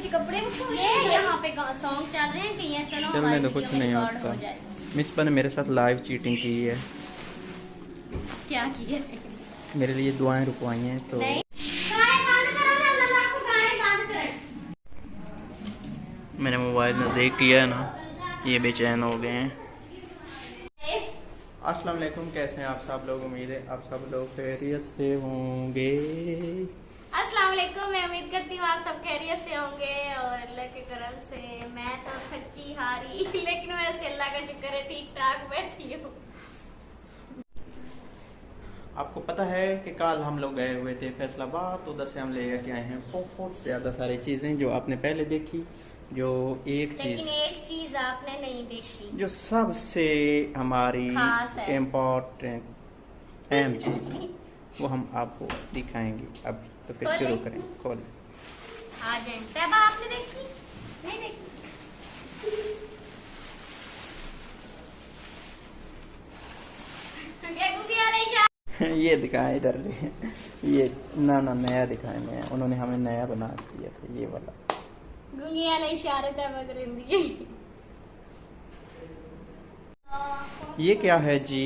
नीचे कपड़े ये यहाँ पे सॉन्ग चल रहे हैं कि ये सुनो चलने तो कुछ नहीं होता। मिसबा ने मेरे साथ लाइव चीटिंग की है। क्या की है? मेरे लिए दुआएं रुकवाई हैं तो नहीं। गाने बंद करो ना, अल्लाह आपको गाने बंद करें। मैंने मोबाइल में देख किया है ना, ये बेचैन हो गए हैं। अस्सलाम वालेकुम, कैसे हैं आप सब लोग? उम्मीद है आप सब लोग खैरियत से होंगे। अस्सलाम वालेकुम, मैं उम्मीद करती हूँ आप सब खैरियत से होंगे और अल्लाह के करम से मैं तो थकी हारी लेकिन वैसे अल्लाह का शुक्र है ठीक ठाक बैठी हूँ। आपको पता है कि कल हम लोग गए हुए थे फैसलाबाद, उधर से हम ले के आए हैं बहुत ज़्यादा सारी चीज़ें जो आपने पहले देखी। जो एक चीज आपने नहीं देखी जो सबसे हमारी इम्पोर्टेंट अहम चीज़ वो हम आपको दिखाएंगे। अब तो फिर शुरू करें। खोल आ जाए। तैबा आपने देखी? नहीं देखी। ये दिखाएं इधर। ये ना नया दिखाएं, नया उन्होंने हमें नया बना दिया था ये वाला। गुंगी वाले इशारे तैबा करेंगे। ये क्या है जी?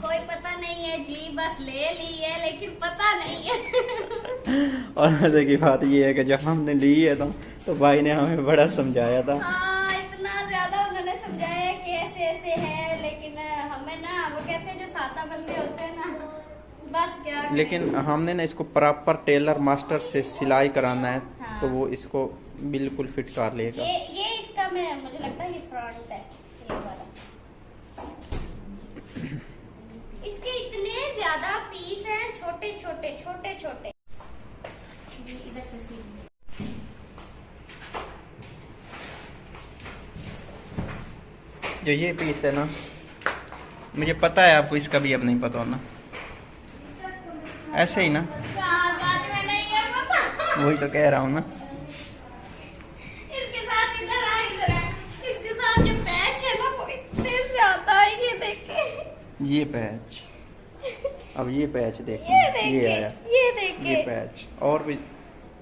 कोई पता नहीं है जी, बस ले ली है लेकिन पता नहीं है। और मजे की बात ये है कि जब हमने ली है तो भाई ने हमें बड़ा समझाया था। हाँ, इतना ज्यादा उन्होंने समझाया कि ऐसे ऐसे है, लेकिन हमें ना वो कहते हैं जो साता बंदे होते हैं ना, बस क्या लेकिन हमने ना इसको प्रॉपर टेलर मास्टर से सिलाई कराना है। हाँ। तो वो इसको बिल्कुल फिट कर लेगा। ये इसका मुझे लगता है ये फ्रंट है ये वाला। इसके इतने ज्यादा पीस हैं, छोटे छोटे छोटे छोटे। इधर से सीधे जो ये पीस है ना, मुझे पता है आपको इसका भी अब नहीं पता होना। ऐसे ही ना, में नहीं है पता। वही तो कह रहा हूँ ना। इसके साथ इधर आ, इधर आ। इसके साथ जो पैच है ना वो इतने ज्यादा है, ये देखे। ये पैच, अब ये पैच देखो, ये देखे, ये आया, ये देखे, ये पैच और भी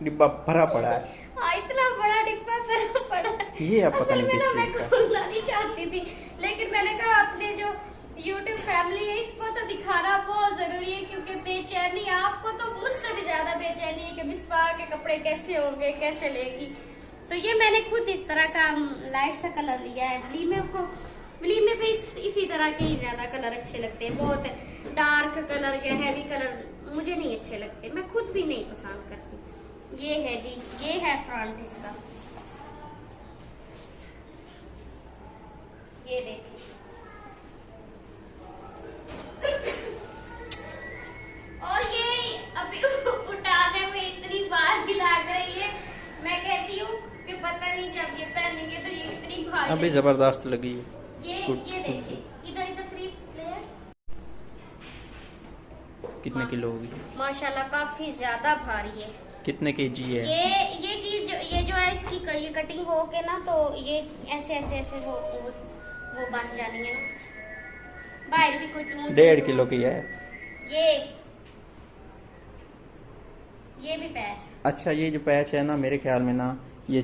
डिब्बा भरा पड़ा है। हाँ, इतना बड़ा डिब्बा भरा पड़ा है। ये अब पता नहीं किस मैं चीज का। खोलना नहीं चाहती थी, लेकिन मैंने कहा अपने जो YouTube फैमिली है इसको तो दिखाना बहुत जरूरी है, क्योंकि बेचैनी आपको तो मुझसे भी ज्यादा बेचैनी है कि मिसबा के कपड़े कैसे होंगे, कैसे लेगी। तो ये मैंने खुद इस तरह का लाइट सा कलर लिया है। ब्ली में पे इसी तरह के ही ज्यादा कलर अच्छे लगते हैं। बहुत डार्क कलर या हैवी कलर मुझे नहीं अच्छे लगते, मैं खुद भी नहीं पसंद करती। ये है जी, ये है फ्रंट इसका, ये देखिए। और ये अभी उठाने में इतनी बार लग रही है, मैं कहती हूँ कि पता नहीं जब ये पहनेंगे तो ये इतनी भारी अभी जबरदस्त लगी है। ये देखिए, इधर इधर क्रीप्स ले। कितने किलो होगी? माशाल्लाह काफी ज्यादा भारी है। कितने केजी है? ये चीज जो है इसकी ये कटिंग हो के ना, तो ये ऐसे ऐसे ऐसे वो बन जानी है ना। बाहर भी कोई 1.5 किलो की है ये भी पैच। अच्छा, ये जो पैच है ना, मेरे ख्याल में ना ये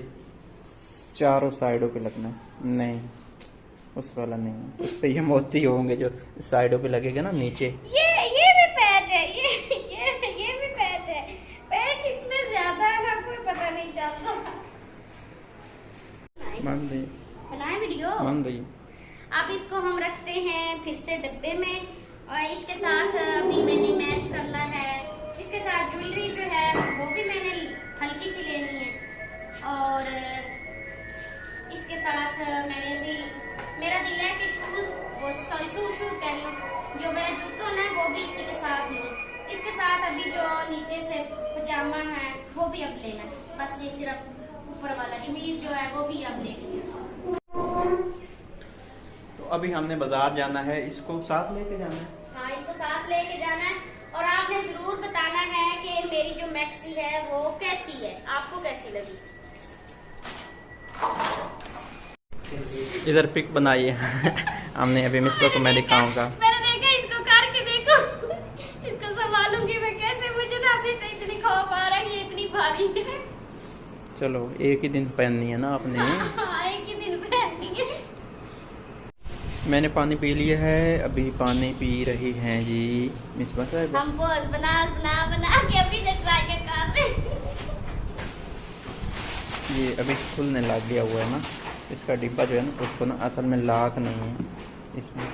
चारों साइडों पे लगना है। नहीं, उस वाला नहीं, उस पे ये मोती होंगे जो साइडों पे लगेगा ना नीचे। ये भी पैच है, ये भी पैच है। पैच इतने ज्यादा है ना, कोई पता नहीं चलता। मान दी बनाए वीडियो, मान दी। अब इसको हम रखते हैं फिर से डब्बे में, और इसके साथ भी मैंने मैच करना है। इसके साथ ज्वेलरी जो है वो भी मैंने हल्की सी लेनी है, और इसके साथ मैंने भी मेरा दिल है कि शूज कह रही हूँ, जो मेरा जूता है वो भी इसी के साथ लूँ। इसके साथ अभी जो नीचे से पजामा है वो भी अब लेना है, बस ये सिर्फ ऊपर वाला शमीज जो है वो भी अब लेनी है। तो अभी हमने बाजार जाना है, इसको साथ लेके जाना है। हाँ, इसको साथ लेके जाना है, और आपने जरूर बताना है कि मेरी जो मैक्सी है वो कैसी है, आपको कैसी लगी। इधर पिक बनाइए। हमने अभी मिसबा को मैं दिखाऊंगा। मैंने देखा, इसको करके देखो। इसको संभालूंगी मैं कैसे, मुझे ना अभी से इतनी खौफ आ रहा है, ये इतनी भारी है। चलो एक ही दिन पहननी है ना आपने। हाँ, एक ही दिन पहननी है। मैंने पानी पी लिया है, अभी पानी पी रही हैं जी मिसबा साहिबा। हम पोज बना बना बना के अभी तक ट्राई कर रहे हैं। ये अभी खुलने लग गया हुआ है ना, इसका डिब्बा जो है ना उसको ना असल में लाक नहीं है इसमें,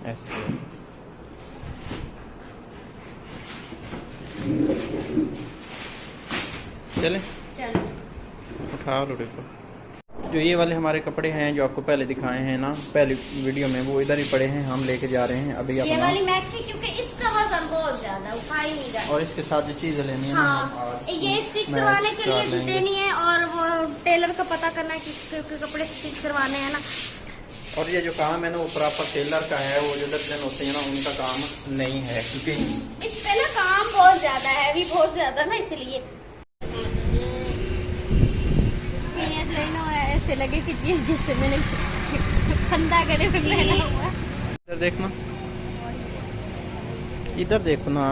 ऐसे चले चलो उठा लो डिब्बा। जो ये वाले हमारे कपड़े हैं जो आपको पहले दिखाए हैं ना पहली वीडियो में, वो इधर ही पड़े हैं, हम लेके जा रहे हैं अभी ये अपना। वाली मैक्सी क्योंकि इसका वजन बहुत ज्यादा उठा ही नहीं जाता। और इसके साथ जो चीज़ लेनी है ना हाँ, ये स्टिच करवाने के लिए देनी है और वो टेलर का पता करना है कि कपड़े स्टिच करवाने हैं ना। और ये जो काम है ना वो प्रॉपर टेलर का है, वो जो लड़के होते हैं ना उनका काम नहीं है, क्योंकि इस पे ना काम बहुत ज्यादा है, अभी बहुत ज्यादा ना, इसलिए ऐसे ना ऐसे लगे कि जैसे मैंने फंदा गले में पहना हुआ। इधर देखना, इधर देखो ना।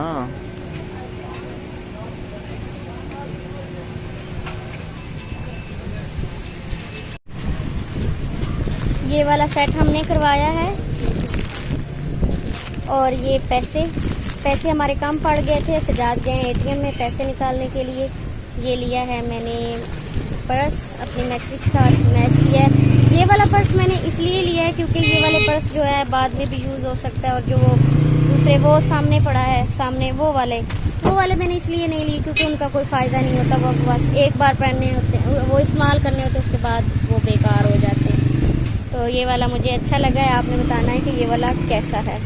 ये वाला सेट हमने करवाया है और ये पैसे हमारे काम पड़ गए थे, सजाद गए एटीएम में पैसे निकालने के लिए। ये लिया है मैंने पर्स, अपनी मैक्सी के साथ मैच किया है। ये वाला पर्स मैंने इसलिए लिया है क्योंकि ये वाले पर्स जो है बाद में भी यूज़ हो सकता है, और जो वो दूसरे वो सामने पड़ा है, सामने वो वाले मैंने इसलिए नहीं लिए क्योंकि उनका कोई फ़ायदा नहीं होता, वो बस एक बार पहनने होते हैं, वो इस्तेमाल करने होते हैं, उसके बाद वो बेकार हो जाते हैं। तो ये वाला मुझे अच्छा लगा है, आपने बताना है कि ये वाला कैसा है।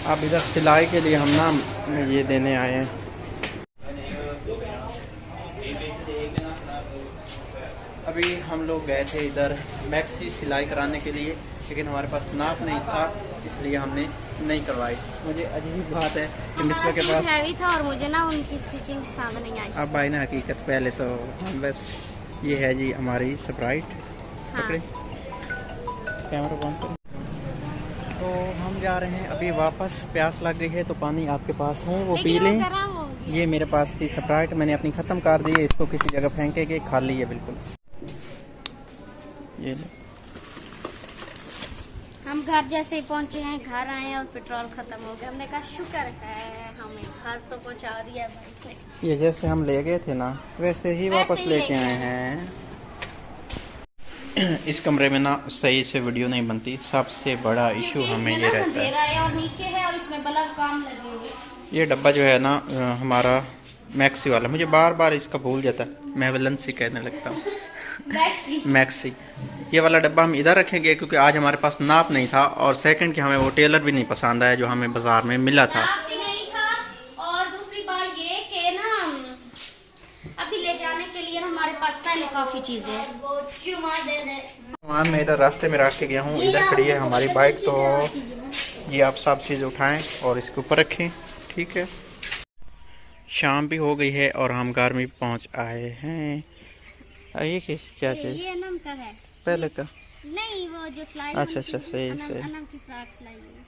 अब इधर सिलाई के लिए हम ना ये देने आए हैं। अभी हम लोग गए थे इधर मैक्सी सिलाई कराने के लिए, लेकिन हमारे पास नाप नहीं था इसलिए हमने नहीं करवाई। मुझे अजीब बात है कि मिस्टर के पास हैवी था और मुझे ना उनकी स्टिचिंग पसंद नहीं आई। अब भाई ना हकीकत पहले तो हम बस ये है जी हमारी स्प्राइट। हाँ। पकड़े कैमरा बंद करें। तो हम जा रहे हैं अभी वापस, प्यास लग गई है तो पानी आपके पास है वो पी लें। ये मेरे पास थी स्प्राइट, मैंने अपनी ख़त्म कर दी है, इसको किसी जगह फेंकेंगे, खाली है बिल्कुल। ये ले। हम घर जैसे ही पहुंचे हैं, घर आए और पेट्रोल खत्म हो गया। हमने कहा शुक्र है हमें घर तो पहुंचा दिया भाई ने। ये जैसे हम ले गए थे ना वैसे ही वापस लेके आए हैं। इस कमरे में ना सही से वीडियो नहीं बनती, सबसे बड़ा इशू हमें ये रहता है। और नीचे है और इसमें बल्ब काम लगे हुए। ये डब्बा जो है ना हमारा मैक्सी वाला, मुझे बार बार इसका भूल जाता है, मैं वैलेंसी कहने लगता हूँ। मैक्सी ये वाला डब्बा हम इधर रखेंगे क्योंकि आज हमारे पास नाप नहीं था, और सेकंड कि हमें वो टेलर भी नहीं पसंद आया जो हमें बाजार में मिला था। नाप भी नहीं था, और दूसरी बात ये कि ना अभी ले जाने के लिए हमारे पास पहले काफी चीजें हैं। सामान मैं इधर रास्ते में रख के गया हूँ, इधर खड़ी है हमारी बाइक, तो ये आप सब चीज़ उठाएं और इसके ऊपर रखें, ठीक है। शाम भी हो गई है और हम घर में पहुँच आए हैं। ये क्या चीज़? ये अनम का है, पहले का नहीं वो जो स्लाइड। अच्छा अच्छा सही सही। अनम की फ्रॉक स्लाइड है।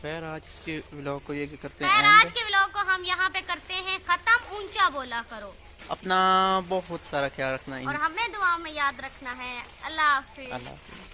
खैर आज के व्लॉग को ये करते खैर हैं आज के व्लॉग को हम यहाँ पे करते हैं खत्म। ऊंचा बोला करो, अपना बहुत सारा ख्याल रखना है। और हमें दुआ में याद रखना है। अल्लाह हाफिज। अल्लाह हाफिज़।